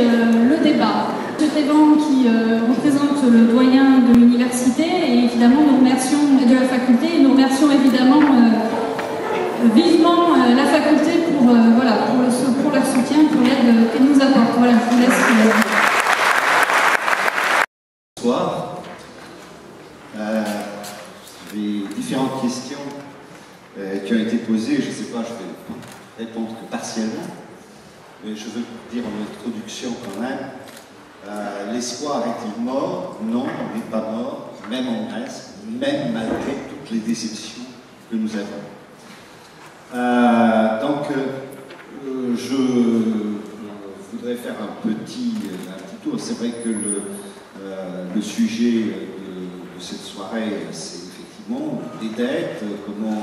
le débat. Cet événement qui représente le doyen de l'université et évidemment nous remercions de la faculté et nous remercions évidemment vivement la faculté pour, voilà, pour leur soutien, pour l'aide qu'elle nous apporte. Voilà, je vous laisse. Bonsoir. Les différentes questions qui ont été posées, je ne sais pas, je vais répondre que partiellement, mais je veux dire en introduction quand même. L'espoir est-il mort? Non, il n'est pas mort, même en Grèce, même malgré toutes les déceptions que nous avons. Je voudrais faire un petit tour. C'est vrai que le sujet de cette soirée, c'est effectivement les dettes, comment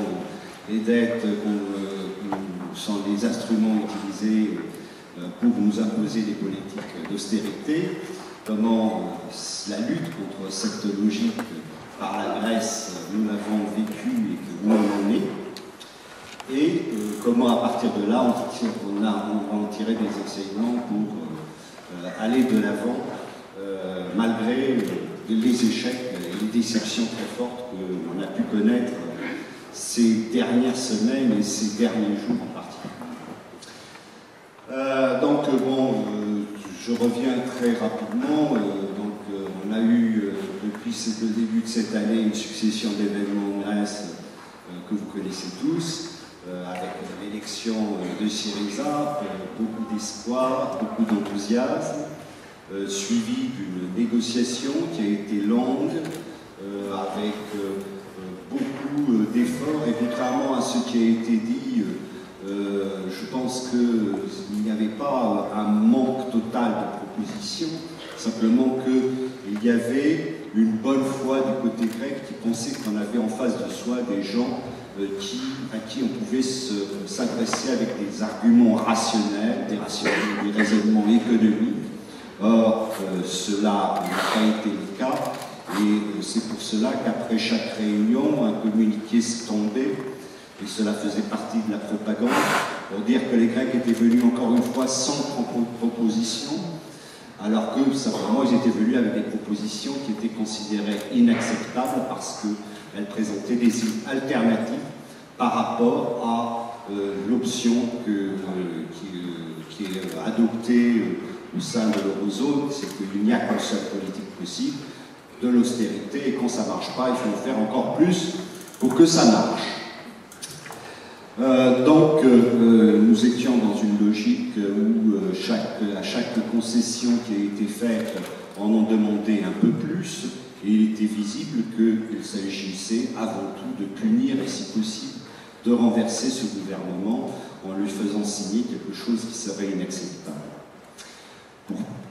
les dettes sont les instruments utilisés pour nous imposer des politiques d'austérité, comment la lutte contre cette logique par la Grèce, nous l'avons vécue et que nous en est, et comment à partir de là on va en tirer des enseignements pour aller de l'avant malgré les échecs et les déceptions très fortes qu'on a pu connaître ces dernières semaines et ces derniers jours en particulier. Je reviens très rapidement. On a eu depuis le début de cette année une succession d'événements en Grèce que vous connaissez tous, avec l'élection de Syriza, beaucoup d'espoir, beaucoup d'enthousiasme, suivi d'une négociation qui a été longue, avec beaucoup d'efforts, et contrairement à ce qui a été dit, je pense qu'il n'y avait pas un manque total de propositions, simplement qu'il y avait une bonne foi du côté grec qui pensait qu'on avait en face de soi des gens à qui on pouvait s'adresser avec des arguments rationnels, des raisonnements économiques. Or, cela n'a pas été le cas, et c'est pour cela qu'après chaque réunion, un communiqué se tombait, et cela faisait partie de la propagande, pour dire que les Grecs étaient venus encore une fois sans proposition, alors que simplement ils étaient venus avec des propositions qui étaient considérées inacceptables parce qu'elles présentaient des alternatives par rapport à l'option qui est adoptée au sein de l'eurozone, c'est qu'il n'y a qu'une seule politique possible, de l'austérité, et quand ça ne marche pas, il faut faire encore plus pour que ça marche. Nous étions dans une logique où à chaque concession qui a été faite, on en demandait un peu plus, et il était visible qu'il s'agissait avant tout de punir, et si possible, de renverser ce gouvernement en lui faisant signer quelque chose qui serait inacceptable.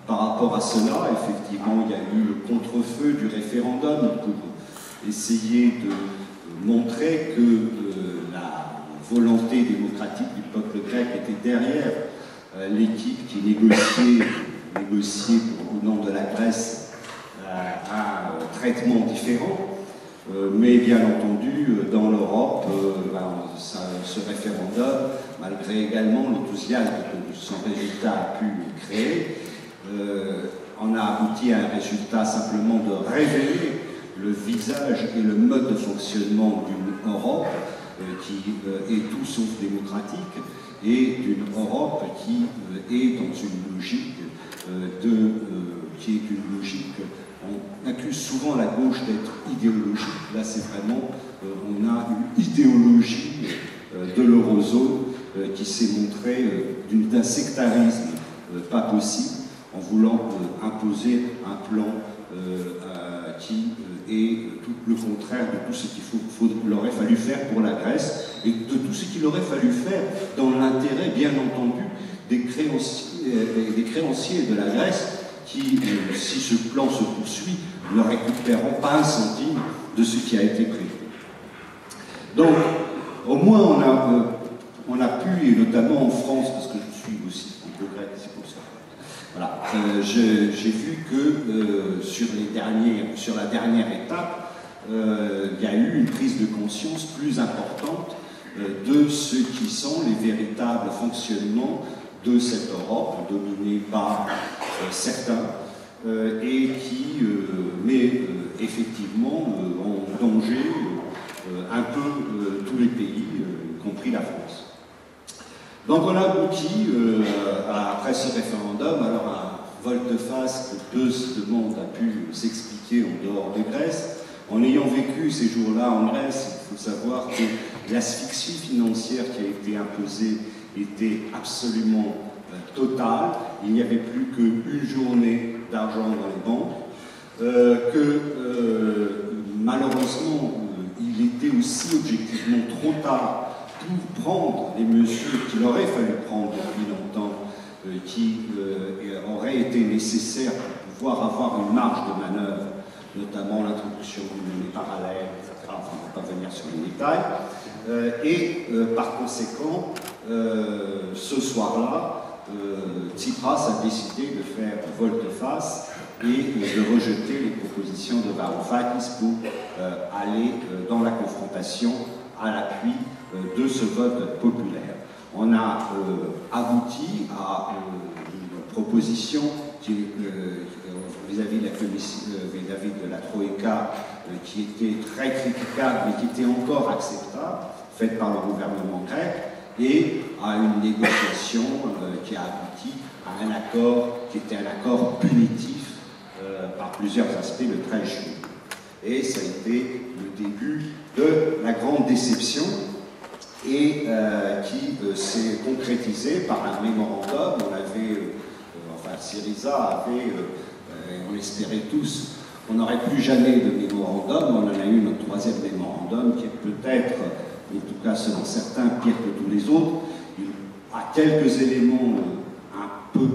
Par rapport à cela, effectivement, il y a eu le contre-feu du référendum pour essayer de montrer que la volonté démocratique du peuple grec était derrière l'équipe qui négociait au nom de la Grèce un traitement différent. Mais bien entendu, dans l'Europe, ce référendum, malgré également l'enthousiasme que son résultat a pu créer, on a abouti à un résultat simplement de révéler le visage et le mode de fonctionnement d'une Europe qui est tout sauf démocratique, et d'une Europe qui est dans une logique on accuse souvent la gauche d'être idéologique. Là, c'est vraiment, on a une idéologie de l'eurozone qui s'est montrée d'un sectarisme pas possible, en voulant imposer un plan qui est tout le contraire de tout ce qu'il aurait fallu faire pour la Grèce, et de tout ce qu'il aurait fallu faire dans l'intérêt, bien entendu, des créanciers de la Grèce, qui, si ce plan se poursuit, ne récupéreront pas un centime de ce qui a été prévu. Donc, au moins, on a pu, et notamment en France, parce que je suis aussi un peu grec, c'est pour ça. Voilà, j'ai vu que sur la dernière étape, il y a eu une prise de conscience plus importante de ce qui sont les véritables fonctionnements de cette Europe dominée par certains, et qui met effectivement en danger un peu tous les pays, y compris la France. Donc on a abouti, après ce référendum, alors un volte-face que peu de monde a pu s'expliquer en dehors de Grèce. En ayant vécu ces jours-là en Grèce, il faut savoir que l'asphyxie financière qui a été imposée était absolument totale. Il n'y avait plus qu'une journée d'argent dans les banques, malheureusement, il était aussi objectivement trop tard pour prendre les mesures qu'il aurait fallu prendre depuis longtemps, qui auraient été nécessaires pour pouvoir avoir une marge de manœuvre, notamment l'introduction d'une monnaie parallèle, etc. Enfin, on ne va pas venir sur les détails. Par conséquent, ce soir-là, Tsipras a décidé de faire volte-face et de rejeter les propositions de Varoufakis pour aller dans la confrontation à l'appui de ce vote populaire. On a abouti à une proposition qui, vis-à-vis de la commission, vis-à-vis de la Troïka, qui était très critiquable, mais qui était encore acceptable, faite par le gouvernement grec, et à une négociation qui a abouti à un accord qui était un accord punitif par plusieurs aspects le 13 juillet. Et ça a été le début de la grande déception et qui s'est concrétisé par un mémorandum. On avait, enfin Syriza avait, on l'espérait tous, on n'aurait plus jamais de mémorandum. On en a eu notre troisième mémorandum qui est peut-être, en tout cas selon certains, pire que tous les autres. Il a quelques éléments un peu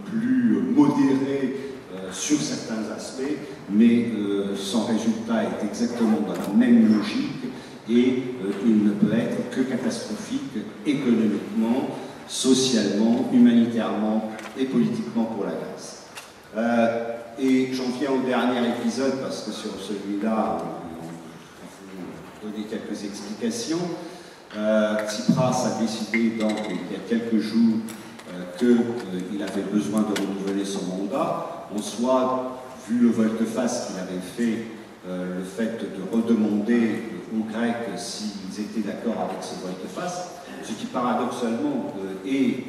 plus modérés sur certains aspects, mais son résultat est exactement dans la même logique et il ne peut être que catastrophique économiquement, socialement, humanitairement et politiquement pour la Grèce. Et j'en viens au dernier épisode parce que sur celui-là, on va donner quelques explications. Tsipras a décidé donc il y a quelques jours qu'il avait besoin de renouveler son mandat. En soi, vu le volte-face qu'il avait fait, le fait de redemander aux Grecs s'ils étaient d'accord avec ce volte-face, ce qui paradoxalement est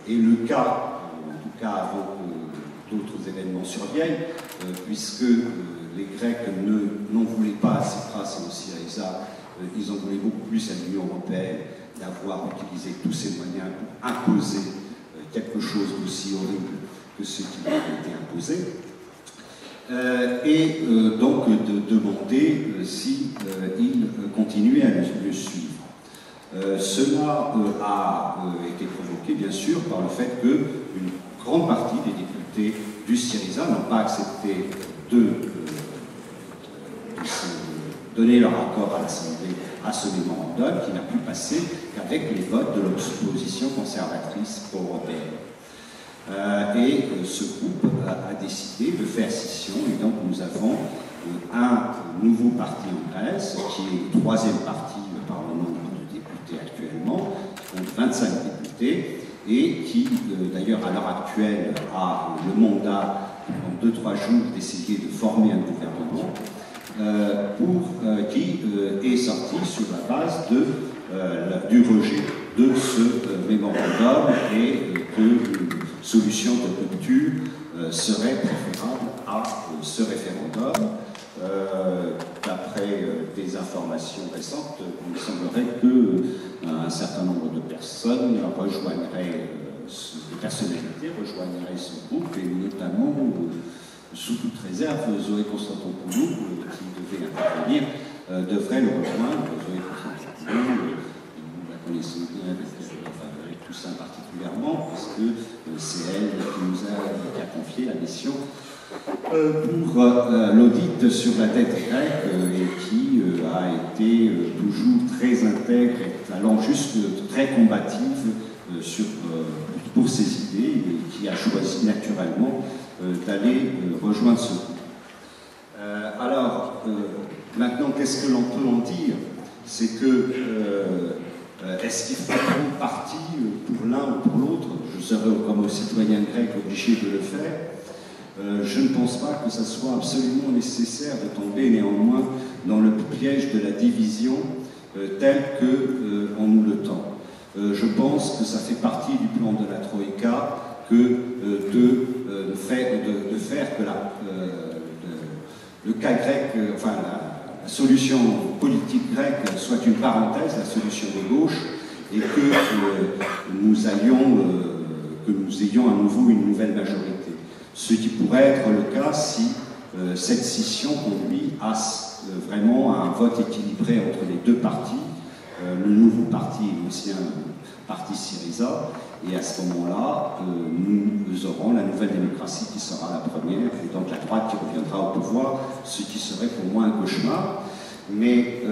le cas, en tout cas avant que d'autres événements surviennent, puisque les Grecs n'en voulaient pas à Tsipras et aussi à Syriza, ils en voulaient beaucoup plus à l'Union européenne d'avoir utilisé tous ces moyens pour imposer quelque chose d'aussi horrible que ce qui leur avait été imposé, et donc de demander si il continuait à le suivre. Cela a été provoqué bien sûr par le fait qu'une grande partie des députés du Syriza n'ont pas accepté de donner leur accord à l'Assemblée à ce mémorandum qui n'a pu passer qu'avec les votes de l'opposition conservatrice pro-européenne. Et ce groupe a décidé de faire scission, et donc nous avons un nouveau parti en Grèce, qui est le troisième parti par le nombre de députés actuellement, qui compte 25 députés, et qui, d'ailleurs, à l'heure actuelle, a le mandat, en 2-3 jours, d'essayer de former un gouvernement, qui est sorti sur la base du rejet de ce mémorandum et qu'une solution de rupture serait préférable à ce référendum. D'après des informations récentes, il semblerait qu'un certain nombre de personnes rejoindraient, des personnalités rejoindraient ce groupe, et notamment, sous toute réserve, Zoé Constantopoulou, qui devait intervenir, devrait le rejoindre. Zoé Constantopoulou, nous la connaissons bien avec Toussaint particulièrement, puisque c'est elle qui a confié la mission pour l'audit sur la dette grecque et qui a été toujours très intègre, allant jusque très combative pour ses idées, et qui a choisi naturellement d'aller rejoindre ce groupe. Alors, maintenant, qu'est-ce que l'on peut en dire? C'est que est-ce qu'il faut prendre parti pour l'un ou pour l'autre? Je serait comme citoyen grec obligé de le faire. Je ne pense pas que ça soit absolument nécessaire de tomber néanmoins dans le piège de la division tel qu'on nous le tend. Je pense que ça fait partie du plan de la Troïka que de faire que le cas grec, enfin la solution politique grecque soit une parenthèse, la solution de gauche, et que nous ayons à nouveau une nouvelle majorité. Ce qui pourrait être le cas si cette scission conduit à vraiment à un vote équilibré entre les deux partis, le nouveau parti et l'ancien parti Syriza, et à ce moment-là, nous aurons la nouvelle démocratie qui sera la première, et donc la droite qui reviendra au pouvoir, ce qui serait pour moi un cauchemar. Mais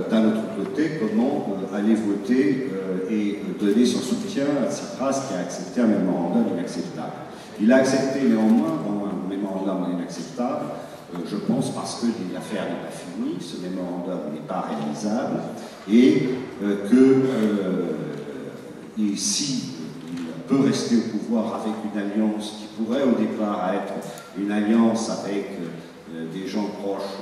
d'un autre côté, comment aller voter et donner son soutien à Tsipras qui a accepté un mémorandum inacceptable. Il a accepté néanmoins un mémorandum inacceptable, je pense parce que l'affaire n'est pas finie, ce mémorandum n'est pas réalisable, et si il peut rester au pouvoir avec une alliance qui pourrait au départ être une alliance avec des gens proches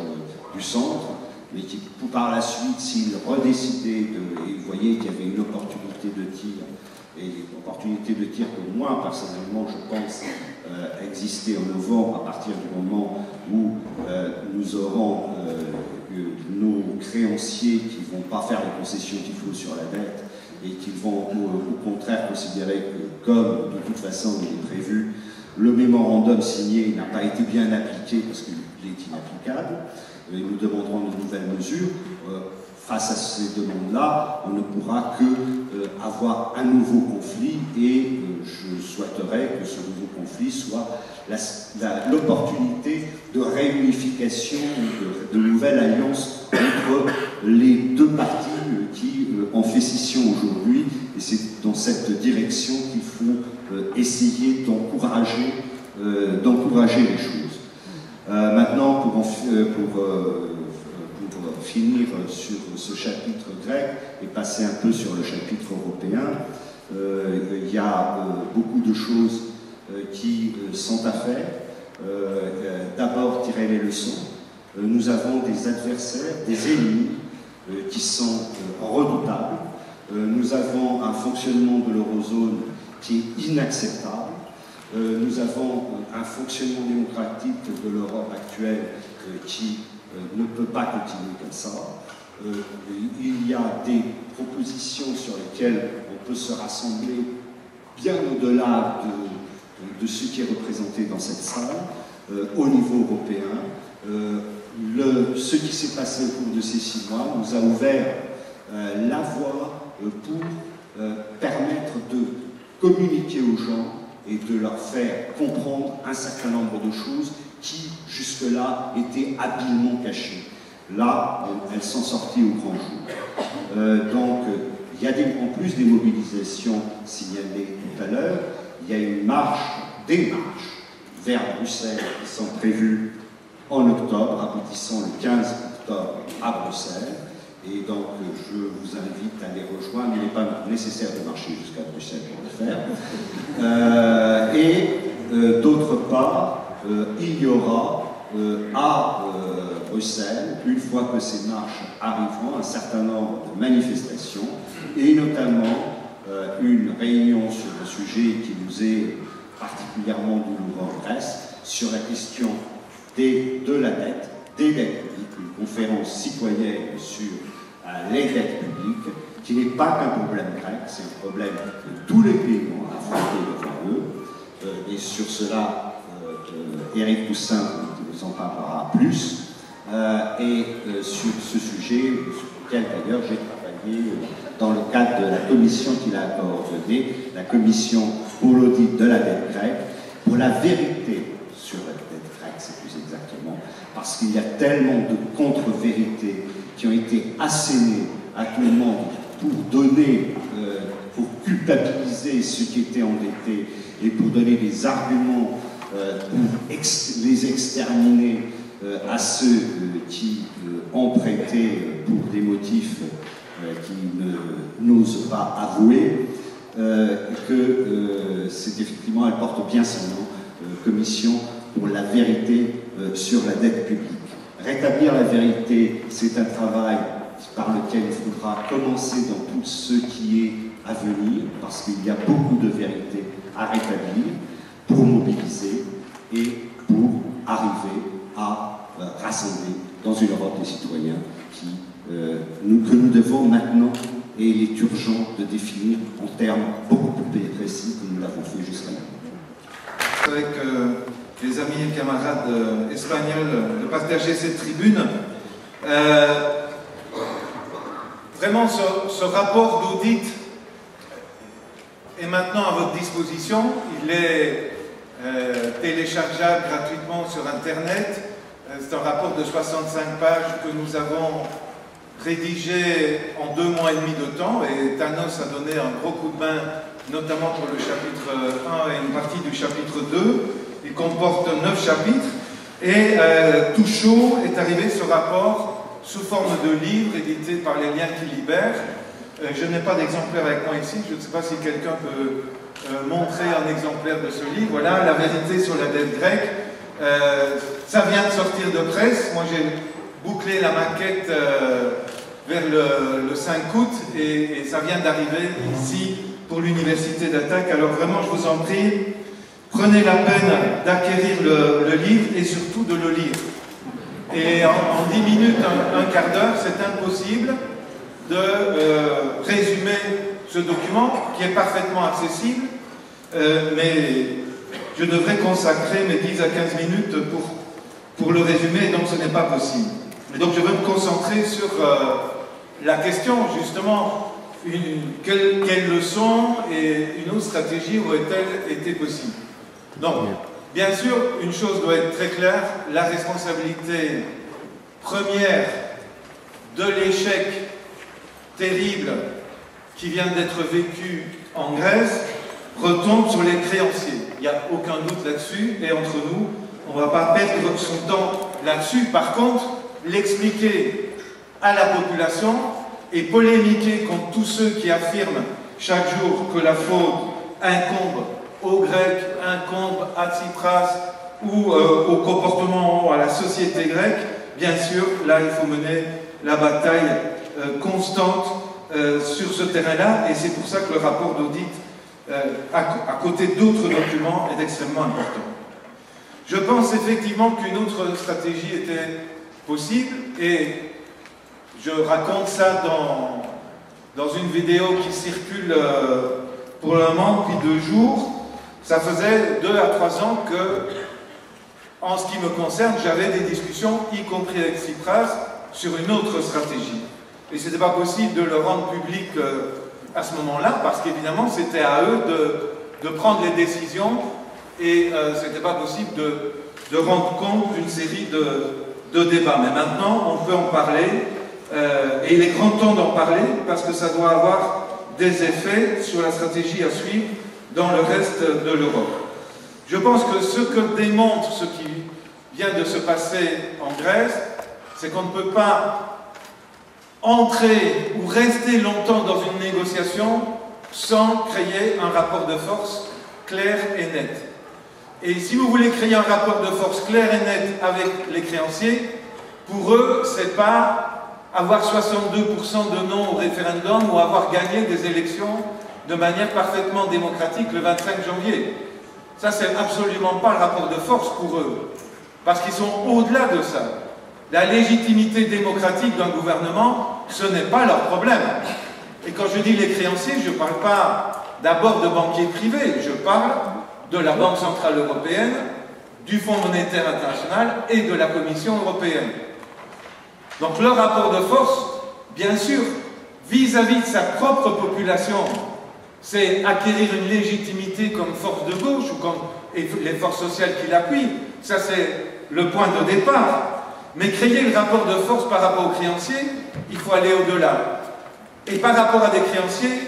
du centre, mais qui par la suite, s'il redécidait et vous voyez qu'il y avait une opportunité de tir, et l'opportunité de tir que moi, personnellement, je pense exister en novembre, à partir du moment où nous aurons nos créanciers qui ne vont pas faire les concessions qu'il faut sur la dette, et qui vont au contraire considérer que, comme de toute façon il est prévu, le mémorandum signé n'a pas été bien appliqué parce qu'il est inapplicable, et nous demanderons de nouvelles mesures. Face à ces demandes-là, on ne pourra que avoir un nouveau conflit, et je souhaiterais que ce nouveau conflit soit l'opportunité de réunification, de nouvelles alliances entre les deux partis qui ont fait scission aujourd'hui, et c'est dans cette direction qu'il faut essayer d'encourager les choses. Maintenant, pour finir sur ce chapitre grec et passer un peu sur le chapitre européen, il y a beaucoup de choses qui sont à faire. D'abord, tirer les leçons. Nous avons des adversaires, des ennemis qui sont redoutables. Nous avons un fonctionnement de l'eurozone qui est inacceptable. Nous avons un fonctionnement démocratique de l'Europe actuelle qui ne peut pas continuer comme ça. Il y a des propositions sur lesquelles on peut se rassembler bien au-delà de ce qui est représenté dans cette salle, au niveau européen. Ce qui s'est passé au cours de ces 6 mois nous a ouvert la voie pour permettre de communiquer aux gens et de leur faire comprendre un certain nombre de choses qui, jusque-là, étaient habilement cachées. Là, elles sont sorties au grand jour. Donc, il y a en plus des mobilisations signalées tout à l'heure, il y a des marches vers Bruxelles qui sont prévues en octobre, aboutissant le 15 octobre à Bruxelles. Et donc, je vous invite à les rejoindre. Il n'est pas nécessaire de marcher jusqu'à Bruxelles pour le faire. D'autre part, il y aura à Bruxelles, une fois que ces marches arriveront, un certain nombre de manifestations, et notamment une réunion sur le sujet qui nous est particulièrement douloureux en Grèce, sur la question de la dette, des dettes publiques, une conférence citoyenne sur les dettes publiques, qui n'est pas qu'un problème grec, c'est un problème que tous les pays ont affronté devant eux, et sur cela, Éric Toussaint nous en parlera plus, et sur ce sujet, sur lequel d'ailleurs j'ai travaillé dans le cadre de la commission qu'il a coordonnée, la commission pour l'audit de la dette grecque, pour la vérité sur la dette grecque, c'est plus exactement, parce qu'il y a tellement de contre-vérités qui ont été assénées à tout le monde pour donner, pour culpabiliser ceux qui étaient endettés et pour donner des arguments pour les exterminer à ceux qui ont prêté pour des motifs qui n'osent pas avouer, que c'est effectivement, elle porte bien son nom, Commission pour la vérité sur la dette publique. Rétablir la vérité, c'est un travail par lequel il faudra commencer dans tout ce qui est à venir, parce qu'il y a beaucoup de vérité à rétablir pour mobiliser et pour arriver à rassembler dans une Europe des citoyens que nous devons maintenant, et il est urgent de définir en termes beaucoup plus précis que nous l'avons fait jusqu'à maintenant. Avec les amis et camarades espagnols de partager cette tribune. Vraiment, ce rapport d'audit est maintenant à votre disposition. Il est téléchargeable gratuitement sur Internet. C'est un rapport de 65 pages que nous avons rédigé en 2 mois et demi de temps, et Thanos a donné un gros coup de main, notamment pour le chapitre 1 et une partie du chapitre 2. Il comporte 9 chapitres, et tout chaud est arrivé ce rapport sous forme de livre édité par les Liens qui libèrent. Je n'ai pas d'exemplaire avec moi ici, je ne sais pas si quelqu'un peut montrer un exemplaire de ce livre. Voilà, La vérité sur la dette grecque. Ça vient de sortir de presse. Moi j'ai bouclé la maquette vers le 5 août et ça vient d'arriver ici pour l'université d'Attaque. Alors vraiment, je vous en prie, prenez la peine d'acquérir le livre et surtout de le lire. Et en 10 minutes, un quart d'heure, c'est impossible de résumer ce document qui est parfaitement accessible, mais je devrais consacrer mes 10 à 15 minutes pour le résumer, donc ce n'est pas possible. Et donc je vais me concentrer sur la question, justement, quelle leçon et une autre stratégie aurait-elle été possible? Donc, bien sûr, une chose doit être très claire, la responsabilité première de l'échec terrible qui vient d'être vécu en Grèce retombe sur les créanciers. Il n'y a aucun doute là-dessus, et entre nous, on ne va pas perdre son temps là-dessus. Par contre, l'expliquer à la population et polémiquer contre tous ceux qui affirment chaque jour que la faute incombe aux Grecs, incombe à Tsipras ou au comportement, à la société grecque, bien sûr, là il faut mener la bataille constante sur ce terrain-là, et c'est pour ça que le rapport d'audit, à côté d'autres documents, est extrêmement important. Je pense effectivement qu'une autre stratégie était possible, et je raconte ça dans une vidéo qui circule pour le moment depuis 2 jours. Ça faisait 2 à 3 ans que, en ce qui me concerne, j'avais des discussions, y compris avec Tsipras, sur une autre stratégie. Et ce n'était pas possible de le rendre public à ce moment-là, parce qu'évidemment, c'était à eux de prendre les décisions, et ce n'était pas possible de rendre compte d'une série de débats. Mais maintenant, on peut en parler, et il est grand temps d'en parler, parce que ça doit avoir des effets sur la stratégie à suivre dans le reste de l'Europe. Je pense que ce que démontre ce qui vient de se passer en Grèce, c'est qu'on ne peut pas entrer ou rester longtemps dans une négociation sans créer un rapport de force clair et net. Et si vous voulez créer un rapport de force clair et net avec les créanciers, pour eux, c'est pas avoir 62% de non au référendum ou avoir gagné des élections de manière parfaitement démocratique le 25 janvier. Ça, c'est absolument pas le rapport de force pour eux, parce qu'ils sont au-delà de ça. La légitimité démocratique d'un gouvernement, ce n'est pas leur problème. Et quand je dis les créanciers, je ne parle pas d'abord de banquiers privés, je parle de la Banque Centrale Européenne, du Fonds Monétaire International et de la Commission Européenne. Donc leur rapport de force, bien sûr, vis-à-vis de sa propre population, c'est acquérir une légitimité comme force de gauche ou comme les forces sociales qui l'appuient. Ça, c'est le point de départ. Mais créer le rapport de force par rapport aux créanciers, il faut aller au-delà. Et par rapport à des créanciers,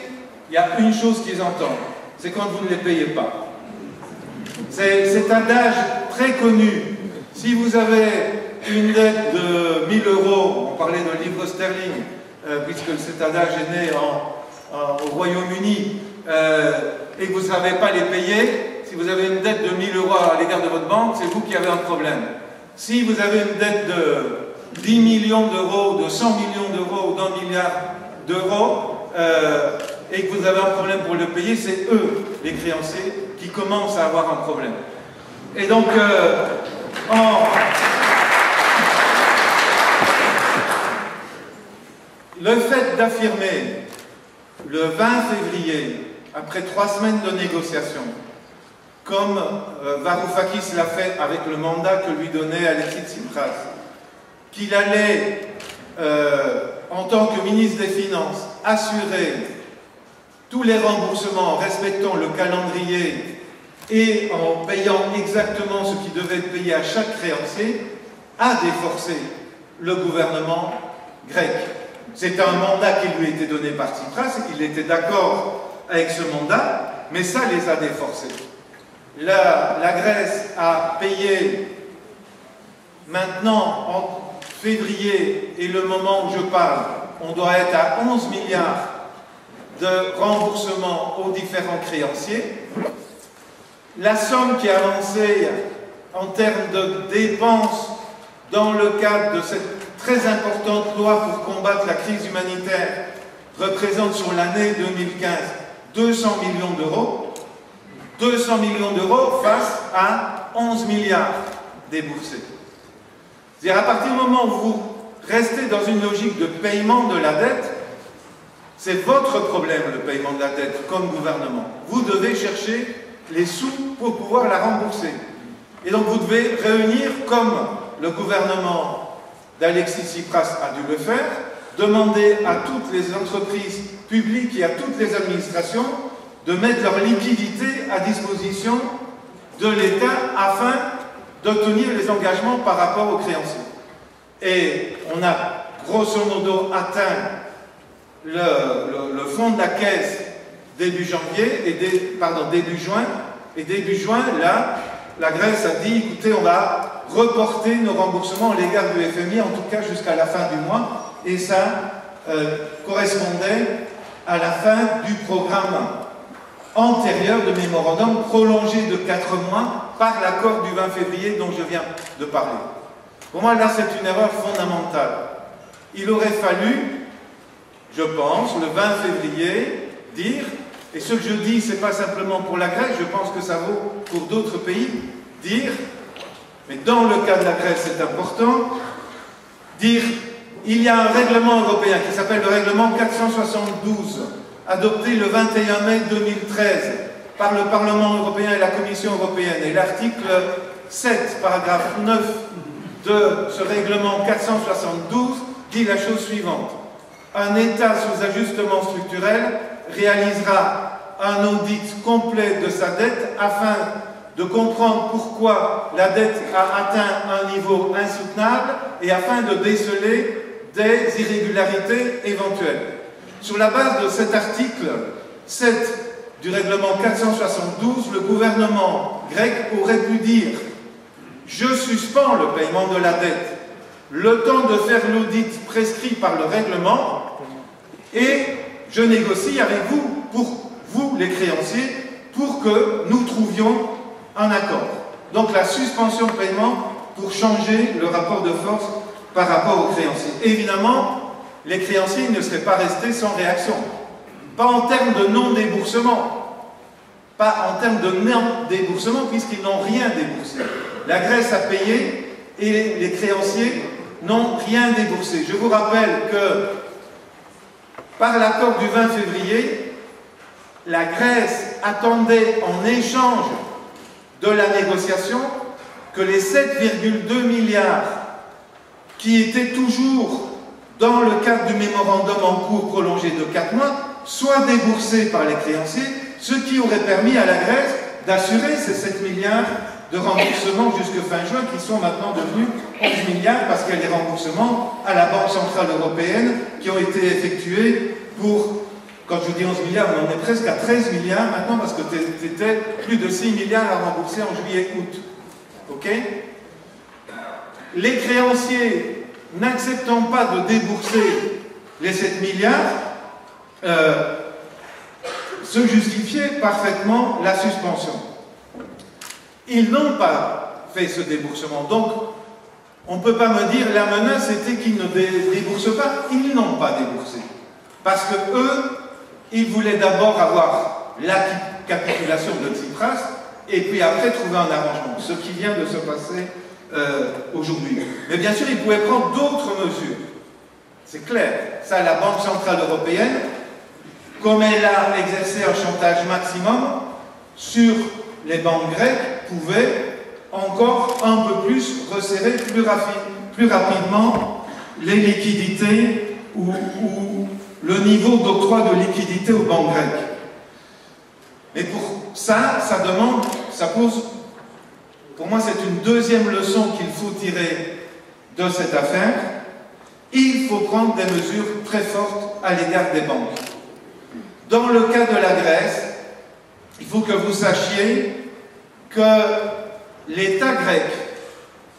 il y a une chose qu'ils entendent, c'est quand vous ne les payez pas. C'est un adage très connu. Si vous avez une dette de 1000 €, on parlait de livres sterling, puisque cet adage est né au Royaume-Uni, et que vous ne savez pas les payer, si vous avez une dette de 1 000 € à l'égard de votre banque, c'est vous qui avez un problème. Si vous avez une dette de 10 millions d'euros, de 100 millions d'euros ou d'1 milliard d'euros, et que vous avez un problème pour le payer, c'est eux, les créanciers, qui commencent à avoir un problème. Et donc, le fait d'affirmer le 20 février, après 3 semaines de négociations, comme Varoufakis l'a fait avec le mandat que lui donnait Alexis Tsipras, qu'il allait, en tant que ministre des Finances, assurer tous les remboursements en respectant le calendrier et en payant exactement ce qui devait être payé à chaque créancier, a déforcé le gouvernement grec. C'est un mandat qui lui était donné par Tsipras et qu'il était d'accord avec ce mandat, mais ça les a déforcés. La Grèce a payé maintenant en février, et le moment où je parle, on doit être à 11 milliards de remboursements aux différents créanciers. La somme qui est avancée en termes de dépenses dans le cadre de cette très importante loi pour combattre la crise humanitaire représente sur l'année 2015 200 millions d'euros. 200 millions d'euros face à 11 milliards déboursés. C'est-à-dire, à partir du moment où vous restez dans une logique de paiement de la dette, c'est votre problème, le paiement de la dette, comme gouvernement. Vous devez chercher les sous pour pouvoir la rembourser. Et donc vous devez réunir, comme le gouvernement d'Alexis Tsipras a dû le faire, demander à toutes les entreprises publiques et à toutes les administrations de mettre leur liquidité à disposition de l'État afin d'obtenir les engagements par rapport aux créanciers. Et on a grosso modo atteint le fond de la caisse début janvier, début juin, et début juin, là, la Grèce a dit, écoutez, on va reporter nos remboursements à l'égard du FMI, en tout cas jusqu'à la fin du mois, et ça correspondait à la fin du programme antérieur de mémorandum prolongé de 4 mois par l'accord du 20 février dont je viens de parler. Pour moi, là, c'est une erreur fondamentale. Il aurait fallu, je pense, le 20 février, dire, et ce que je dis, ce n'est pas simplement pour la Grèce, je pense que ça vaut pour d'autres pays, dire, mais dans le cas de la Grèce, c'est important, dire, il y a un règlement européen qui s'appelle le règlement 472, adopté le 21 mai 2013 par le Parlement européen et la Commission européenne. Et l'article 7, paragraphe 9 de ce règlement 472 dit la chose suivante. Un État sous ajustement structurel réalisera un audit complet de sa dette afin de comprendre pourquoi la dette a atteint un niveau insoutenable et afin de déceler des irrégularités éventuelles. Sur la base de cet article 7 du règlement 472, le gouvernement grec aurait pu dire « Je suspends le paiement de la dette, le temps de faire l'audit prescrit par le règlement, et je négocie avec vous, pour vous les créanciers, pour que nous trouvions un accord. » Donc la suspension de paiement pour changer le rapport de force par rapport aux créanciers. Évidemment, les créanciers ne seraient pas restés sans réaction. Pas en termes de non-déboursement. Pas en termes de non-déboursement, puisqu'ils n'ont rien déboursé. La Grèce a payé et les créanciers n'ont rien déboursé. Je vous rappelle que, par l'accord du 20 février, la Grèce attendait en échange de la négociation que les 7,2 milliards qui étaient toujours dans le cadre du mémorandum en cours prolongé de 4 mois, soient déboursés par les créanciers, ce qui aurait permis à la Grèce d'assurer ces 7 milliards de remboursements jusque fin juin, qui sont maintenant devenus 11 milliards, parce qu'il y a des remboursements à la Banque Centrale Européenne qui ont été effectués pour, quand je dis 11 milliards, on en est presque à 13 milliards maintenant, parce que c'était plus de 6 milliards à rembourser en juillet-août. Ok? Les créanciers n'acceptant pas de débourser les 7 milliards, se justifiait parfaitement la suspension. Ils n'ont pas fait ce déboursement. Donc, on ne peut pas me dire la menace était qu'ils ne déboursent pas. Ils n'ont pas déboursé. Parce que eux, ils voulaient d'abord avoir la capitulation de Tsipras et puis après trouver un arrangement. Ce qui vient de se passer aujourd'hui. Mais bien sûr, ils pouvaient prendre d'autres mesures. C'est clair. Ça, la Banque Centrale Européenne, comme elle a exercé un chantage maximum sur les banques grecques, pouvait encore un peu plus resserrer plus rapidement les liquidités ou le niveau d'octroi de liquidités aux banques grecques. Mais pour ça, ça pose, pour moi c'est une deuxième leçon qu'il faut tirer de cette affaire. Il faut prendre des mesures très fortes à l'égard des banques. Dans le cas de la Grèce, il faut que vous sachiez que l'État grec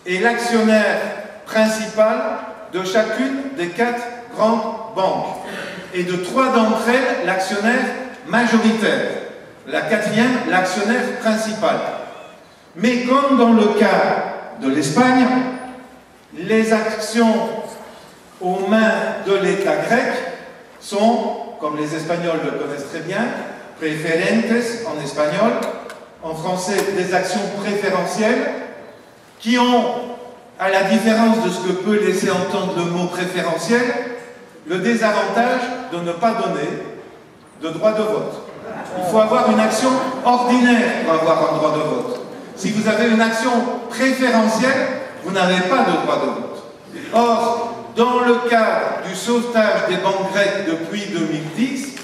est l'actionnaire principal de chacune des 4 grandes banques et de 3 d'entre elles, l'actionnaire majoritaire. La 4e, l'actionnaire principal. Mais comme dans le cas de l'Espagne, les actions aux mains de l'État grec sont, comme les Espagnols le connaissent très bien, preferentes en espagnol, en français des actions préférentielles, qui ont, à la différence de ce que peut laisser entendre le mot préférentiel, le désavantage de ne pas donner de droit de vote. Il faut avoir une action ordinaire pour avoir un droit de vote. Si vous avez une action préférentielle, vous n'avez pas de droit de vote. Or, dans le cadre du sauvetage des banques grecques depuis 2010,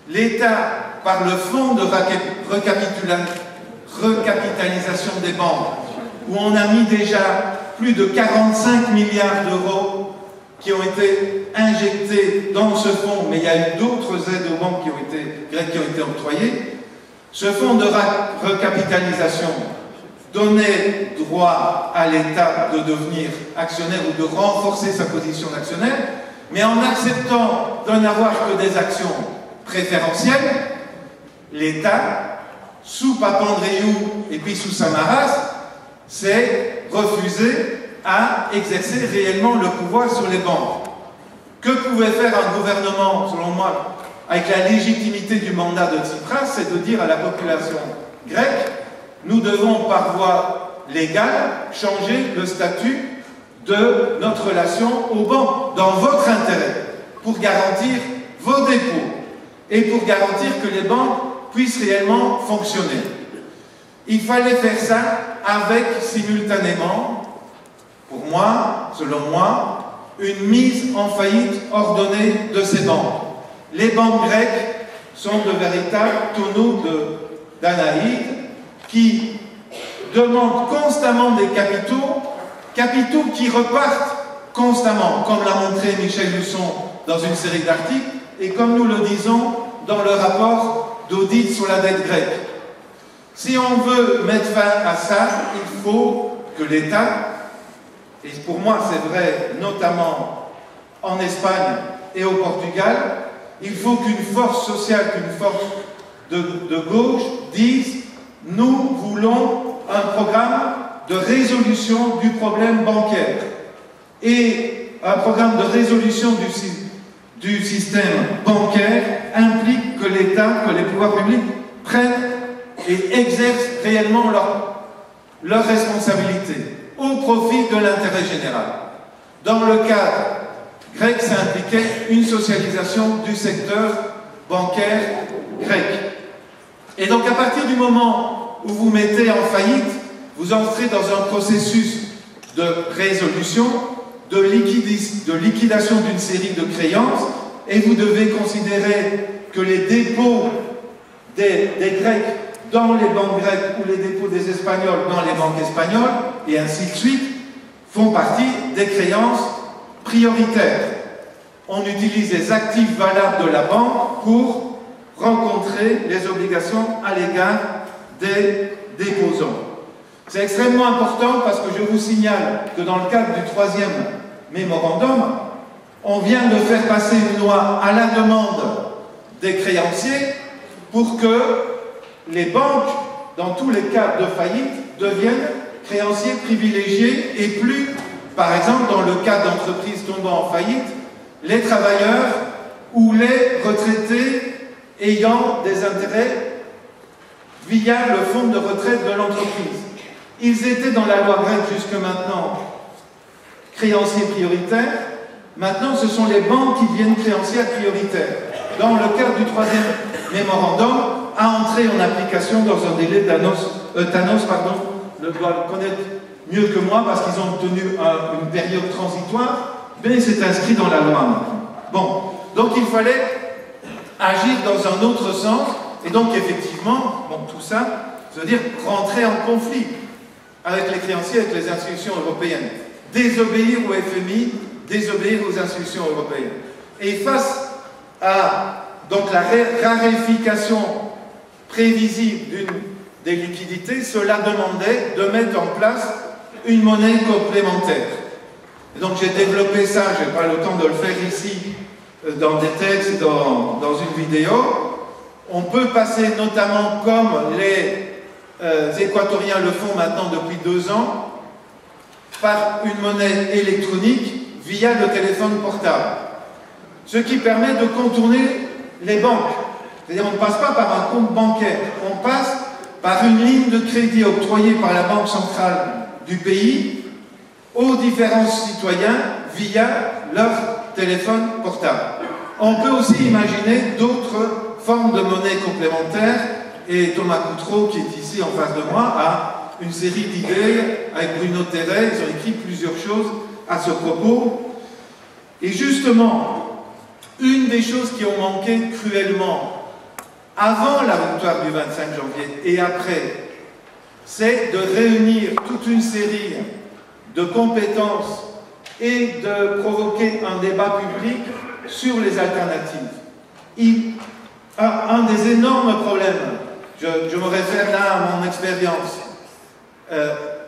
l'État, par le fonds de recapitalisation des banques, où on a mis déjà plus de 45 milliards d'euros qui ont été injectés dans ce fonds, mais il y a eu d'autres aides aux banques grecques qui ont été octroyées. Ce fonds de recapitalisation donnait droit à l'État de devenir actionnaire ou de renforcer sa position d'actionnaire, mais en acceptant de n'avoir que des actions préférentielles, l'État, sous Papandréou et puis sous Samaras, s'est refusé à exercer réellement le pouvoir sur les banques. Que pouvait faire un gouvernement, selon moi, avec la légitimité du mandat de Tsipras, c'est de dire à la population grecque, nous devons par voie légale changer le statut de notre relation aux banques, dans votre intérêt, pour garantir vos dépôts et pour garantir que les banques puissent réellement fonctionner. Il fallait faire ça avec simultanément, pour moi, selon moi, une mise en faillite ordonnée de ces banques. Les banques grecques sont de véritables tonneaux d'Anaïde qui demandent constamment des capitaux qui repartent constamment, comme l'a montré Michel Husson dans une série d'articles, et comme nous le disons dans le rapport d'audit sur la dette grecque. Si on veut mettre fin à ça, il faut que l'État, et pour moi c'est vrai notamment en Espagne et au Portugal, il faut qu'une force sociale, qu'une force de gauche dise « Nous voulons un programme de résolution du problème bancaire. » Et un programme de résolution du système bancaire implique que l'État, que les pouvoirs publics prennent et exercent réellement leur responsabilité au profit de l'intérêt général. Dans le cadre grec, ça impliquait une socialisation du secteur bancaire grec. Et donc à partir du moment où vous mettez en faillite, vous entrez dans un processus de résolution, de liquidation d'une série de créances, et vous devez considérer que les dépôts des Grecs dans les banques grecques ou les dépôts des Espagnols dans les banques espagnoles, et ainsi de suite, font partie des créances prioritaires. On utilise les actifs valables de la banque pour rencontrer les obligations à l'égard des déposants. C'est extrêmement important parce que je vous signale que dans le cadre du 3e mémorandum, on vient de faire passer une loi à la demande des créanciers pour que les banques, dans tous les cas de faillite, deviennent créanciers privilégiés et plus, par exemple, dans le cas d'entreprises tombant en faillite, les travailleurs ou les retraités ayant des intérêts via le fonds de retraite de l'entreprise. Ils étaient dans la loi grecque jusque maintenant créanciers prioritaires. Maintenant, ce sont les banques qui deviennent créancières prioritaires. Dans le cadre du troisième mémorandum, à entrer en application dans un délai Thanos le doit le connaître mieux que moi parce qu'ils ont obtenu une période transitoire, mais c'est inscrit dans la loi maintenant. Bon, donc il fallait agir dans un autre sens, et donc effectivement, bon, tout ça, ça veut dire rentrer en conflit avec les créanciers, avec les institutions européennes, désobéir au FMI, désobéir aux institutions européennes. Et face à donc la raréfication prévisible des liquidités, cela demandait de mettre en place une monnaie complémentaire. Et donc j'ai développé ça, je n'ai pas le temps de le faire ici, dans des textes, dans une vidéo. On peut passer notamment, comme les Équatoriens le font maintenant depuis 2 ans, par une monnaie électronique via le téléphone portable. Ce qui permet de contourner les banques. C'est-à-dire on ne passe pas par un compte bancaire, on passe par une ligne de crédit octroyée par la Banque centrale du pays aux différents citoyens via leur téléphone portable. On peut aussi imaginer d'autres formes de monnaie complémentaires, et Thomas Coutreau, qui est ici en face de moi, a une série d'idées avec Bruno Terret. Ils ont écrit plusieurs choses à ce propos. Et justement, une des choses qui ont manqué cruellement avant la victoire du 25 janvier et après, c'est de réunir toute une série de compétences et de provoquer un débat public sur les alternatives. Un des énormes problèmes, je me réfère là à mon expérience,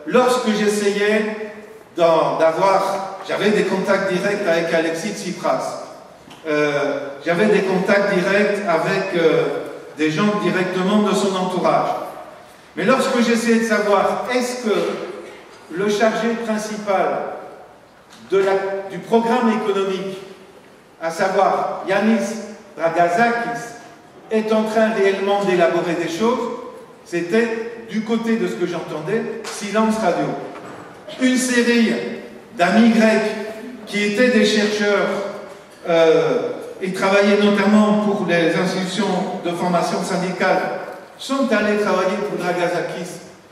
lorsque j'essayais j'avais des contacts directs avec Alexis Tsipras, j'avais des contacts directs avec des gens directement de son entourage. Mais lorsque j'essayais de savoir est-ce que le chargé principal du programme économique, à savoir Yanis Dragazakis, est en train réellement d'élaborer des choses, c'était, du côté de ce que j'entendais, silence radio. Une série d'amis grecs qui étaient des chercheurs et travaillaient notamment pour les institutions de formation syndicale sont allés travailler pour Dragazakis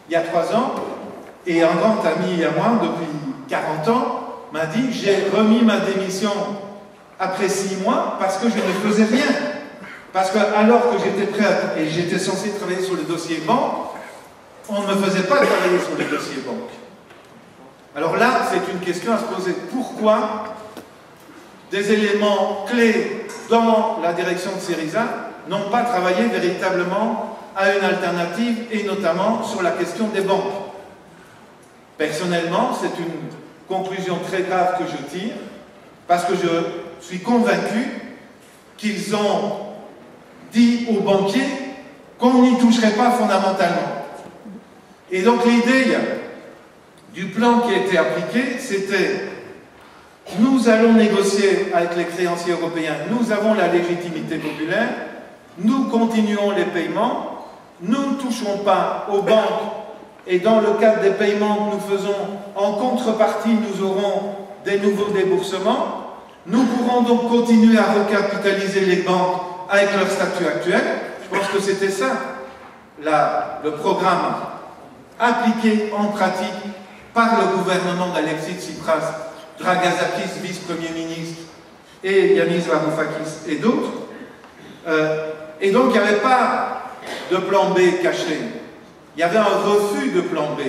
il y a 3 ans, et un grand ami à moi depuis 40 ans m'a dit: j'ai remis ma démission après 6 mois parce que je ne faisais rien. Parce que alors que j'étais prêt et j'étais censé travailler sur le dossier banque, on ne me faisait pas travailler sur le dossier banque. Alors là, c'est une question à se poser. Pourquoi des éléments clés dans la direction de Syriza n'ont pas travaillé véritablement à une alternative, et notamment sur la question des banques? Personnellement, c'est une conclusion très grave que je tire, parce que je suis convaincu qu'ils ont dit aux banquiers qu'on n'y toucherait pas fondamentalement. Et donc l'idée du plan qui a été appliqué, c'était: nous allons négocier avec les créanciers européens, nous avons la légitimité populaire, nous continuons les paiements, nous ne toucherons pas aux banques, et dans le cadre des paiements que nous faisons, en contrepartie, nous aurons des nouveaux déboursements. Nous pourrons donc continuer à recapitaliser les banques avec leur statut actuel. Je pense que c'était ça, le programme appliqué en pratique par le gouvernement d'Alexis Tsipras, Dragazakis, vice-premier ministre, et Yanis Varoufakis et d'autres. Et donc il n'y avait pas de plan B caché. Il y avait un refus de plan B.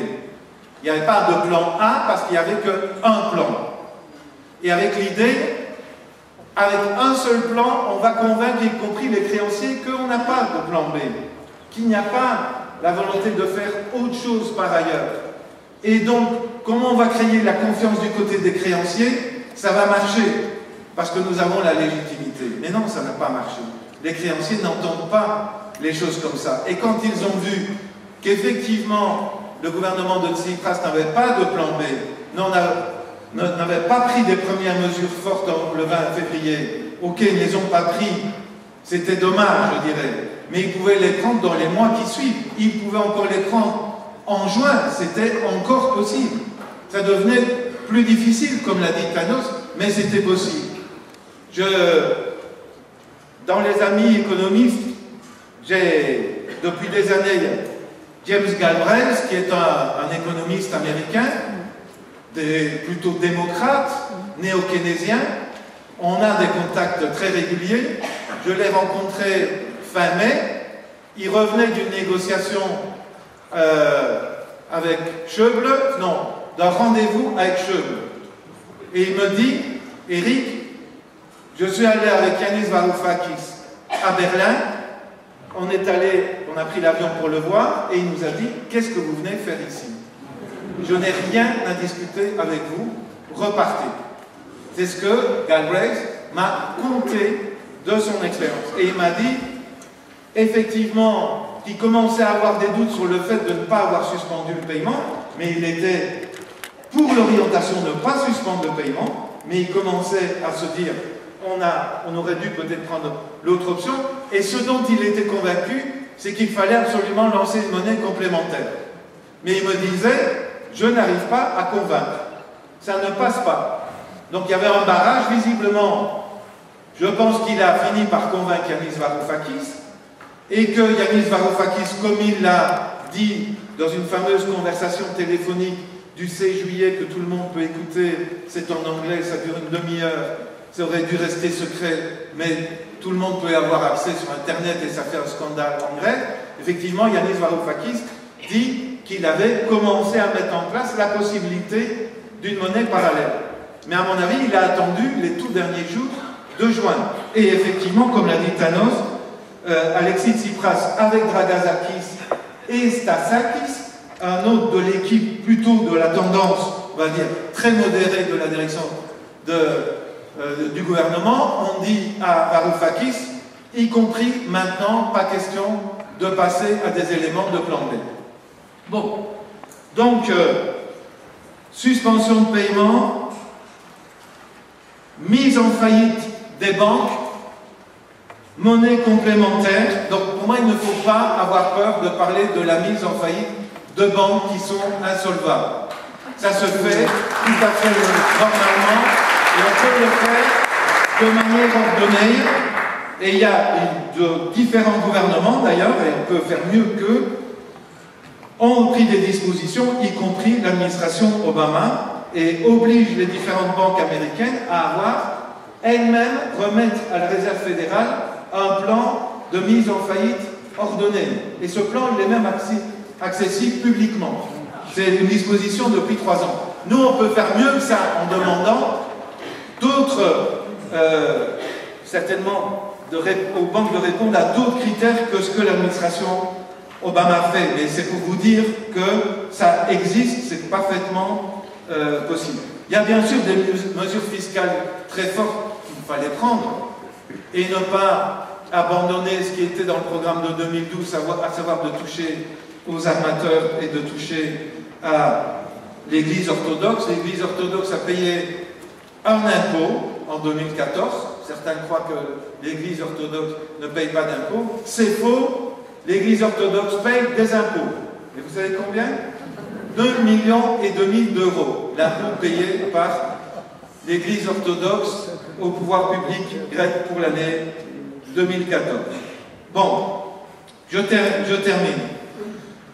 Il n'y avait pas de plan A parce qu'il n'y avait qu'un plan. Et avec l'idée, avec un seul plan, on va convaincre, y compris les créanciers, qu'on n'a pas de plan B, qu'il n'y a pas la volonté de faire autre chose par ailleurs. Et donc, comment on va créer la confiance du côté des créanciers? Ça va marcher, parce que nous avons la légitimité. Mais non, ça n'a pas marché. Les créanciers n'entendent pas les choses comme ça. Et quand ils ont vu qu'effectivement le gouvernement de Tsipras n'avait pas de plan B, n'avait pas pris des premières mesures fortes le 20 février, ok, ils ne les ont pas pris, c'était dommage, je dirais, mais ils pouvaient les prendre dans les mois qui suivent, ils pouvaient encore les prendre en juin, c'était encore possible. Ça devenait plus difficile, comme l'a dit Thanos, mais c'était possible. Dans les amis économistes, j'ai depuis des années James Galbraith, qui est un économiste américain, plutôt démocrate, néo-keynésien. On a des contacts très réguliers. Je l'ai rencontré fin mai. Il revenait d'une négociation avec Schäuble, non, d'un rendez-vous avec Schäuble. Et il me dit, Eric, je suis allé avec Yanis Varoufakis à Berlin. On a pris l'avion pour le voir et il nous a dit, qu'est-ce que vous venez faire ici? Je n'ai rien à discuter avec vous, repartez. C'est ce que Galbraith m'a conté de son expérience. Et il m'a dit, effectivement, qu'il commençait à avoir des doutes sur le fait de ne pas avoir suspendu le paiement, mais il était pour l'orientation de ne pas suspendre le paiement, mais il commençait à se dire, on aurait dû peut-être prendre l'autre option, et ce dont il était convaincu, c'est qu'il fallait absolument lancer une monnaie complémentaire. Mais il me disait, je n'arrive pas à convaincre, ça ne passe pas. Donc il y avait un barrage, visiblement, je pense qu'il a fini par convaincre Yanis Varoufakis, et que Yanis Varoufakis, comme il l'a dit dans une fameuse conversation téléphonique du 16 juillet que tout le monde peut écouter, c'est en anglais, ça dure une demi-heure, ça aurait dû rester secret, mais tout le monde peut y avoir accès sur Internet et ça fait un scandale en Grèce. Effectivement, Yanis Varoufakis dit qu'il avait commencé à mettre en place la possibilité d'une monnaie parallèle. Mais à mon avis, il a attendu les tout derniers jours de juin. Et effectivement, comme l'a dit Thanos, Alexis Tsipras avec Dragazakis et Stasakis, un autre de l'équipe plutôt de la tendance, on va dire, très modérée de la direction du gouvernement, on dit à Varoufakis, y compris maintenant, pas question de passer à des éléments de plan B. Bon, donc, suspension de paiement, mise en faillite des banques, monnaie complémentaire. Donc, pour moi, il ne faut pas avoir peur de parler de la mise en faillite de banques qui sont insolvables. Ça se fait tout à fait normalement et on peut le faire de manière ordonnée. Et il y a de différents gouvernements d'ailleurs, et on peut faire mieux qu'eux, ont pris des dispositions, y compris l'administration Obama, et oblige les différentes banques américaines à avoir elles-mêmes remettre à la Réserve fédérale un plan de mise en faillite ordonnée. Et ce plan, il est même accessible publiquement. C'est une disposition depuis 3 ans. Nous, on peut faire mieux que ça en demandant d'autres, certainement, aux banques de répondre à d'autres critères que ce que l'administration Obama fait. Mais c'est pour vous dire que ça existe, c'est parfaitement possible. Il y a bien sûr des mesures fiscales très fortes qu'il fallait prendre et ne pas abandonner ce qui était dans le programme de 2012, à savoir de toucher aux armateurs et de toucher à l'Église orthodoxe. L'Église orthodoxe a payé un impôt en 2014. Certains croient que l'Église orthodoxe ne paye pas d'impôt. C'est faux. L'Église orthodoxe paye des impôts. Et vous savez combien? 2,5 millions d'euros. L'impôt payé par l'Église orthodoxe au pouvoir public grec pour l'année 2014. Bon, je termine.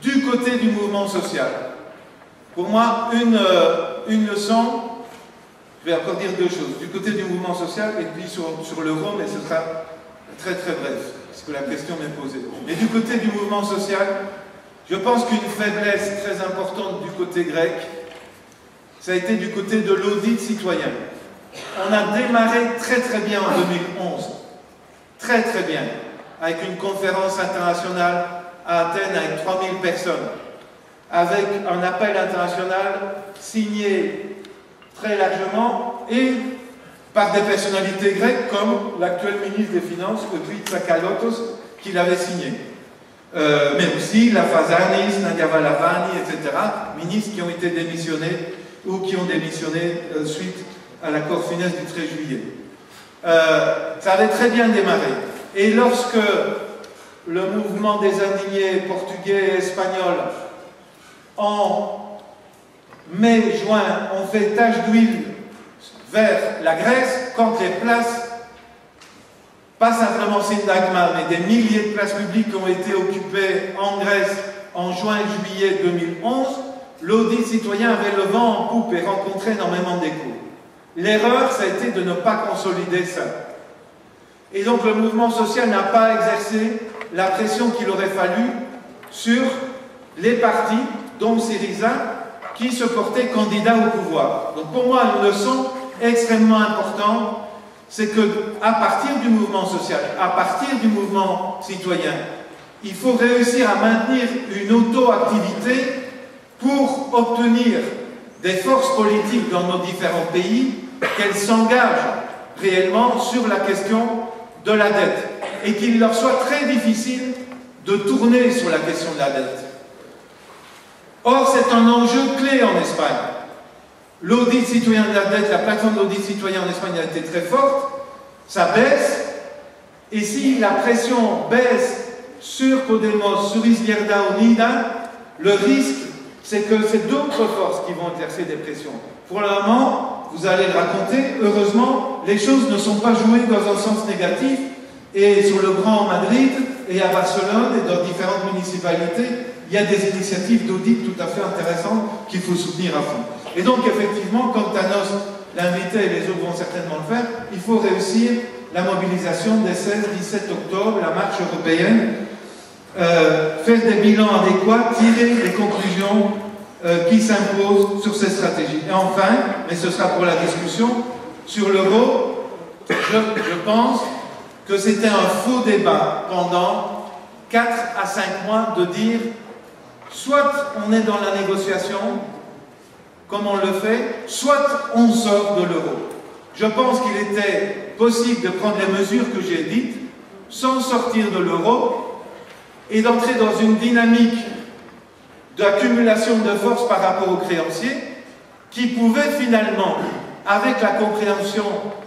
Du côté du mouvement social, pour moi, une leçon, je vais encore dire 2 choses. Du côté du mouvement social et puis sur l'euro, mais ce sera très très bref, parce que la question m'est posée. Et du côté du mouvement social, je pense qu'une faiblesse très importante du côté grec, ça a été du côté de l'audit citoyen. On a démarré très très bien en 2011, très très bien, avec une conférence internationale à Athènes avec 3000 personnes, avec un appel international signé très largement et par des personnalités grecques comme l'actuel ministre des Finances, Euclide Tsakalotos, qui l'avait signé. mais aussi la Fazanis, Nadia Valavani, etc., ministres qui ont été démissionnés ou qui ont démissionné suite à l'accord funeste du 13 juillet. Ça avait très bien démarré. Et lorsque le mouvement des indignés portugais et espagnols, en mai-juin, ont fait tache d'huile vers la Grèce, quand les places, pas simplement Syntagma, mais des milliers de places publiques ont été occupées en Grèce en juin-juillet 2011, l'audit citoyen avait le vent en poupe et rencontrait énormément d'échos. L'erreur, ça a été de ne pas consolider ça. Et donc le mouvement social n'a pas exercé la pression qu'il aurait fallu sur les partis, dont Syriza, qui se portaient candidats au pouvoir. Donc pour moi, une leçon extrêmement importante, c'est qu'à partir du mouvement social, à partir du mouvement citoyen, il faut réussir à maintenir une auto-activité pour obtenir des forces politiques dans nos différents pays, qu'elles s'engagent réellement sur la question de la dette et qu'il leur soit très difficile de tourner sur la question de la dette. Or, c'est un enjeu clé en Espagne. L'audit citoyen de la dette, la plateforme d'audit citoyen en Espagne a été très forte, ça baisse, et si la pression baisse sur Podemos, sur Izquierda Unida, le risque, c'est que c'est d'autres forces qui vont exercer des pressions. Pour le moment, vous allez le raconter, heureusement, les choses ne sont pas jouées dans un sens négatif, et sur le Grand Madrid, et à Barcelone, et dans différentes municipalités, il y a des initiatives d'audit tout à fait intéressantes qu'il faut soutenir à fond. Et donc, effectivement, comme Thanos l'invité et les autres vont certainement le faire, il faut réussir la mobilisation des 16-17 octobre, la marche européenne, faire des bilans adéquats, tirer des conclusions qui s'imposent sur ces stratégies. Et enfin, mais ce sera pour la discussion, sur l'euro, je pense que c'était un faux débat pendant 4 à 5 mois de dire soit on est dans la négociation, comme on le fait, soit on sort de l'euro. Je pense qu'il était possible de prendre les mesures que j'ai dites sans sortir de l'euro et d'entrer dans une dynamique d'accumulation de force par rapport aux créanciers qui pouvait finalement, avec la compréhension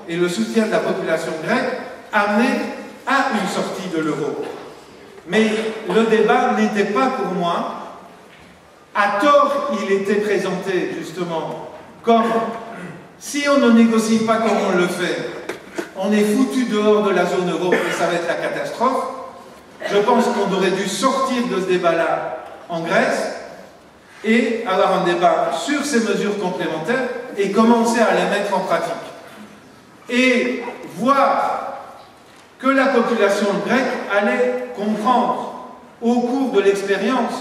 et le soutien de la population grecque, amener à une sortie de l'euro. Mais le débat n'était pas pour moi. À tort, il était présenté justement comme si on ne négocie pas comme on le fait, on est foutu dehors de la zone euro et ça va être la catastrophe. Je pense qu'on aurait dû sortir de ce débat-là en Grèce et avoir un débat sur ces mesures complémentaires et commencer à les mettre en pratique. Et voir que la population grecque allait comprendre au cours de l'expérience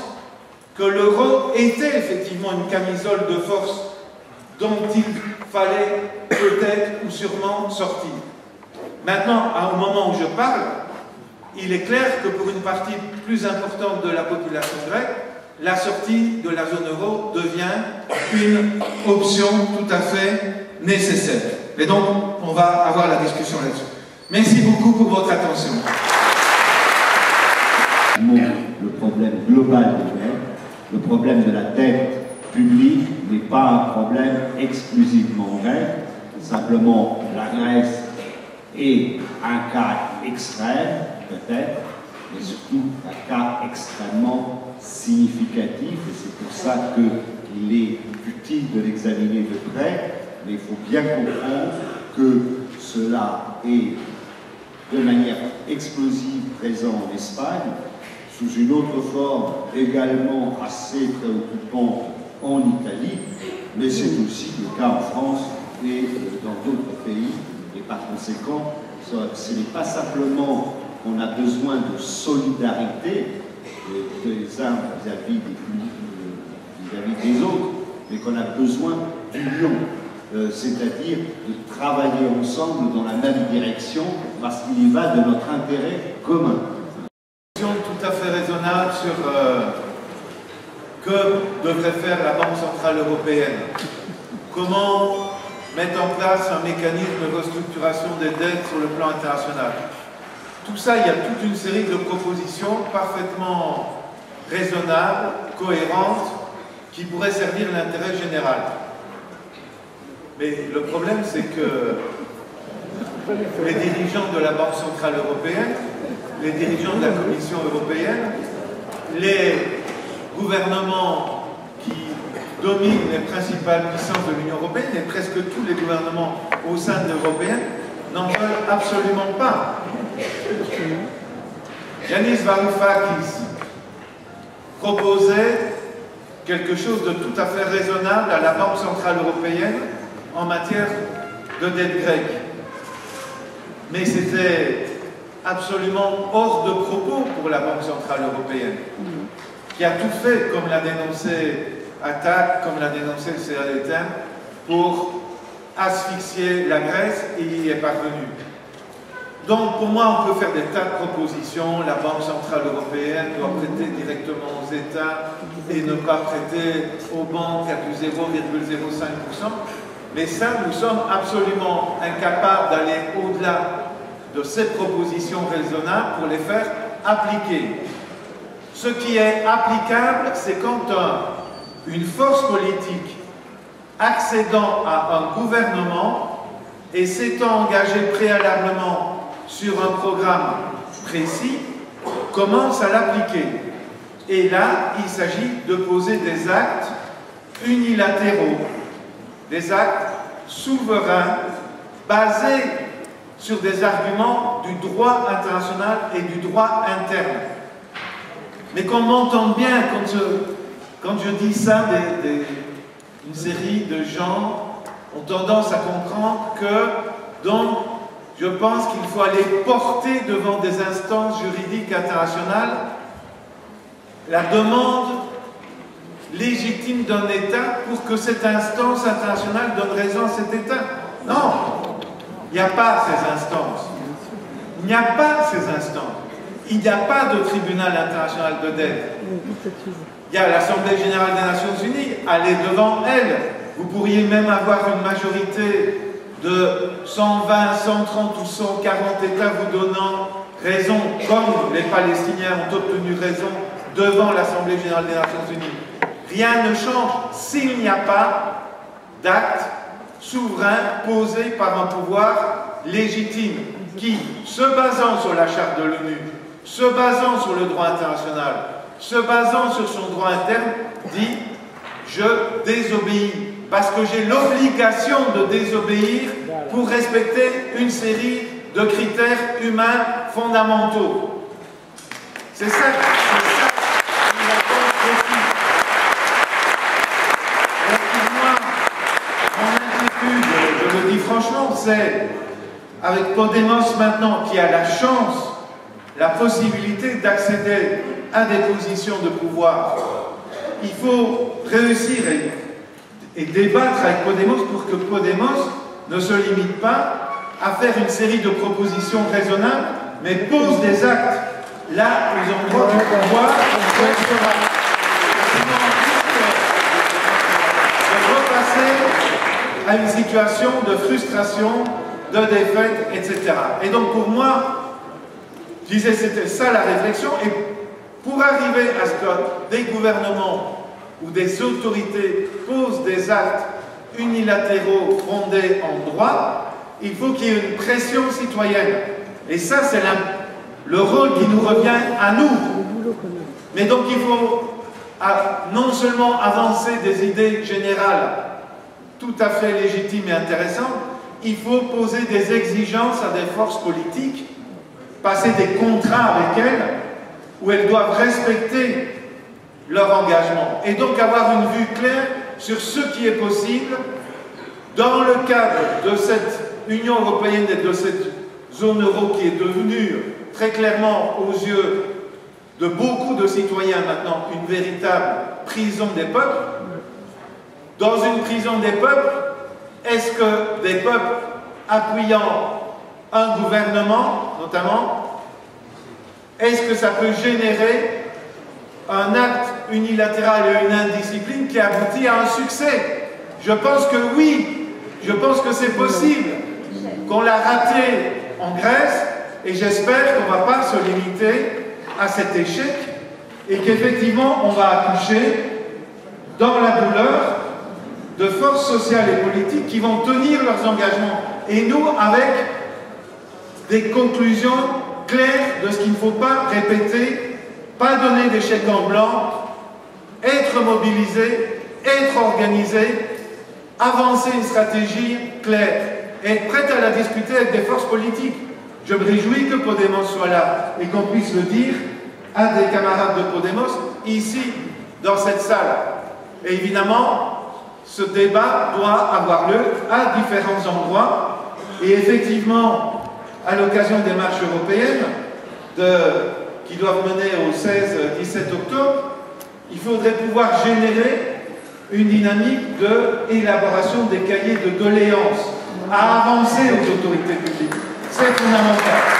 que l'euro était effectivement une camisole de force dont il fallait peut-être ou sûrement sortir. Maintenant, au moment où je parle, il est clair que pour une partie plus importante de la population grecque, la sortie de la zone euro devient une option tout à fait nécessaire. Et donc, on va avoir la discussion là-dessus. Merci beaucoup pour votre attention. Le problème global des Grecs, le problème de la dette publique n'est pas un problème exclusivement grec, simplement la Grèce est un cas extrême, peut-être, mais surtout un cas extrêmement significatif, et c'est pour ça qu'il est utile de l'examiner de près, mais il faut bien comprendre que cela est de manière explosive présent en Espagne, sous une autre forme également assez préoccupante en Italie, mais c'est aussi le cas en France et dans d'autres pays, et par conséquent, ce n'est pas simplement qu'on a besoin de solidarité des uns vis-à-vis des autres, mais qu'on a besoin d'union, c'est-à-dire de travailler ensemble dans la même direction, parce qu'il y va de notre intérêt commun. Tout à fait raisonnable sur que devrait faire la Banque Centrale Européenne. Comment mettre en place un mécanisme de restructuration des dettes sur le plan international. tout ça, il y a toute une série de propositions parfaitement raisonnables, cohérentes, qui pourraient servir l'intérêt général. Mais le problème, c'est que les dirigeants de la Banque centrale européenne, les dirigeants de la Commission européenne, les gouvernements qui dominent les principales puissances de l'Union européenne, et presque tous les gouvernements au sein de l'Union européenne, n'en veulent absolument pas. Yanis Varoufakis proposait quelque chose de tout à fait raisonnable à la Banque centrale européenne en matière de dette grecque. Mais c'était absolument hors de propos pour la Banque centrale européenne, qui a tout fait, comme l'a dénoncé Attac, comme l'a dénoncé le CADTM, pour asphyxier la Grèce, et il y est parvenu. Donc pour moi, on peut faire des tas de propositions. La Banque centrale européenne doit prêter directement aux États et ne pas prêter aux banques à du 0,05%. Mais ça, nous sommes absolument incapables d'aller au-delà de ces propositions raisonnables pour les faire appliquer. Ce qui est applicable, c'est quand une force politique accédant à un gouvernement et s'étant engagée préalablement sur un programme précis, commence à l'appliquer. Et là, il s'agit de poser des actes unilatéraux, des actes souverains, basés sur des arguments du droit international et du droit interne. Mais qu'on m'entende bien quand je dis ça, une série de gens ont tendance à comprendre que, donc, je pense qu'il faut aller porter devant des instances juridiques internationales la demande légitime d'un État pour que cette instance internationale donne raison à cet État. Non, il n'y a pas ces instances. Il n'y a pas ces instances. Il n'y a pas de tribunal international de dette. Il y a l'Assemblée générale des Nations Unies. Allez devant elle. Vous pourriez même avoir une majorité de 120, 130 ou 140 États vous donnant raison, comme les Palestiniens ont obtenu raison devant l'Assemblée générale des Nations Unies. Rien ne change s'il n'y a pas d'acte souverain posé par un pouvoir légitime qui, se basant sur la charte de l'ONU, se basant sur le droit international, se basant sur son droit interne, dit « je désobéis ». Parce que j'ai l'obligation de désobéir pour respecter une série de critères humains fondamentaux. C'est ça une réponse précise. Alors pour moi, mon inquiétude, je le dis franchement, c'est avec Podemos maintenant qui a la chance, la possibilité d'accéder à des positions de pouvoir. Il faut réussir et débattre avec Podemos pour que Podemos ne se limite pas à faire une série de propositions raisonnables, mais pose des actes là aux endroits du pouvoir où elle sera. De repasser à une situation de frustration, de défaite, etc. Et donc pour moi, je disais c'était ça la réflexion, et pour arriver à ce que des gouvernements où des autorités posent des actes unilatéraux fondés en droit, il faut qu'il y ait une pression citoyenne. Et ça, c'est le rôle qui nous revient à nous. Mais donc il faut non seulement avancer des idées générales tout à fait légitimes et intéressantes, il faut poser des exigences à des forces politiques, passer des contrats avec elles, où elles doivent respecter leur engagement, et donc avoir une vue claire sur ce qui est possible dans le cadre de cette Union européenne et de cette zone euro qui est devenue très clairement aux yeux de beaucoup de citoyens maintenant une véritable prison des peuples. Dans une prison des peuples, est-ce que des peuples appuyant un gouvernement notamment, est-ce que ça peut générer un acte unilatéral et une indiscipline qui aboutit à un succès? Je pense que oui, je pense que c'est possible. Qu'on l'a raté en Grèce, Et j'espère qu'on ne va pas se limiter à cet échec et qu'effectivement on va accoucher dans la douleur de forces sociales et politiques qui vont tenir leurs engagements. Et nous, avec des conclusions claires de ce qu'il ne faut pas répéter, pas donner des chèques en blanc, être mobilisé, être organisé, avancer une stratégie claire et être prête à la discuter avec des forces politiques. Je me réjouis que Podemos soit là et qu'on puisse le dire à des camarades de Podemos ici, dans cette salle. Et évidemment, ce débat doit avoir lieu à différents endroits. Et effectivement, à l'occasion des marches européennes qui doivent mener au 16-17 octobre, il faudrait pouvoir générer une dynamique d'élaboration des cahiers de doléances à avancer aux autorités publiques. C'est fondamental.